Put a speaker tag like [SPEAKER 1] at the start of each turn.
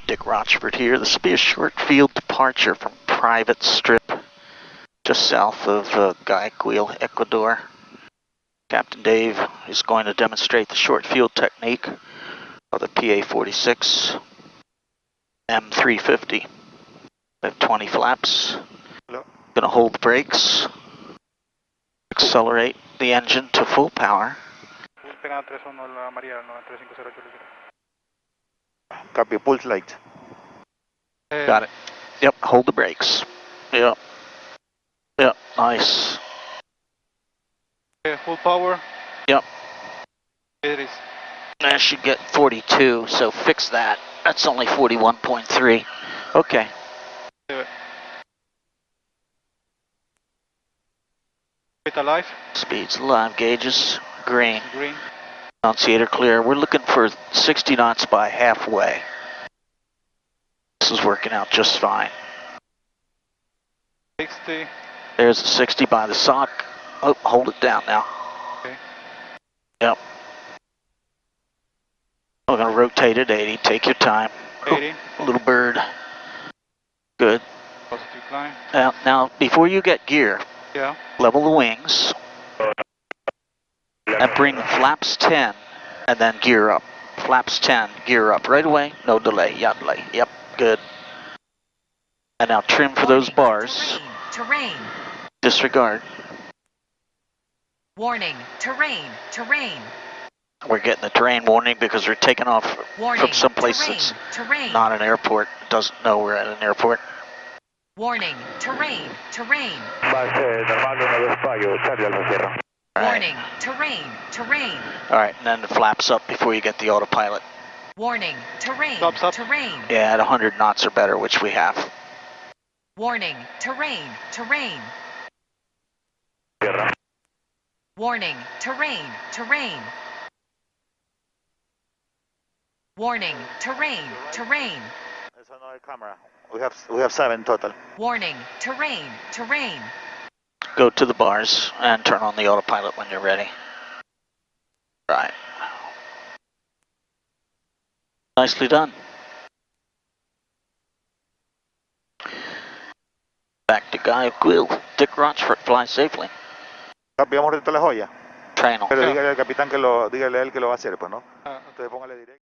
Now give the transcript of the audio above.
[SPEAKER 1] Dick Rochfort here. This will be a short field departure from private strip just south of Guayaquil, Ecuador. Captain Dave is going to demonstrate the short field technique of the PA-46 M350. We have 20 flaps. Going to hold the brakes, accelerate the engine to full power.
[SPEAKER 2] Copy, pulse light.
[SPEAKER 1] Got it. Yep, hold the brakes. Yep. Yep, nice.
[SPEAKER 3] Full power.
[SPEAKER 1] Yep.
[SPEAKER 3] It is.
[SPEAKER 1] I should get 42, so fix that. That's only 41.3. Okay.
[SPEAKER 3] Speed alive.
[SPEAKER 1] Speeds alive, gauges green.
[SPEAKER 3] Green.
[SPEAKER 1] Annunciator clear. We're looking for 60 knots by halfway. This is working out just fine.
[SPEAKER 3] 60.
[SPEAKER 1] There's a 60 by the sock. Oh, hold it down now.
[SPEAKER 3] Okay.
[SPEAKER 1] Yep. We're going to rotate it 80. Take your time.
[SPEAKER 3] 80.
[SPEAKER 1] Oh, little bird. Good.
[SPEAKER 3] Positive climb.
[SPEAKER 1] Now, before you get gear,
[SPEAKER 3] Yeah.
[SPEAKER 1] level the wings. And bring flaps 10 and then gear up. Flaps 10, gear up right away. No delay. Yeah, delay. Yep, good. And now trim for those bars.
[SPEAKER 4] Terrain.
[SPEAKER 1] Disregard.
[SPEAKER 4] Warning. Terrain.
[SPEAKER 1] We're getting the terrain warning because we're taking off from someplace that's not an airport. It doesn't know we're at an airport.
[SPEAKER 4] Warning. Terrain.
[SPEAKER 1] Right.
[SPEAKER 4] Warning. Terrain.
[SPEAKER 1] All right, and then the flaps up before you get the autopilot.
[SPEAKER 4] Warning. Terrain.
[SPEAKER 3] Flaps up.
[SPEAKER 4] Terrain.
[SPEAKER 1] Yeah, at 100 knots or better, which we have.
[SPEAKER 4] Warning. Terrain. Warning. Terrain. Warning. Terrain.
[SPEAKER 2] That's another camera. We have 7 total.
[SPEAKER 4] Warning. Terrain.
[SPEAKER 1] Go to the bars and turn on the autopilot when you're ready. Right. Nicely done. Back to Guayaquil. Dick Rochfort, fly safely.
[SPEAKER 2] Cambiamos ahorita la joya.
[SPEAKER 1] Train on.
[SPEAKER 2] Pero dígale al capitán dígale a él que lo va a hacer, pues, ¿no? Entonces póngale directo.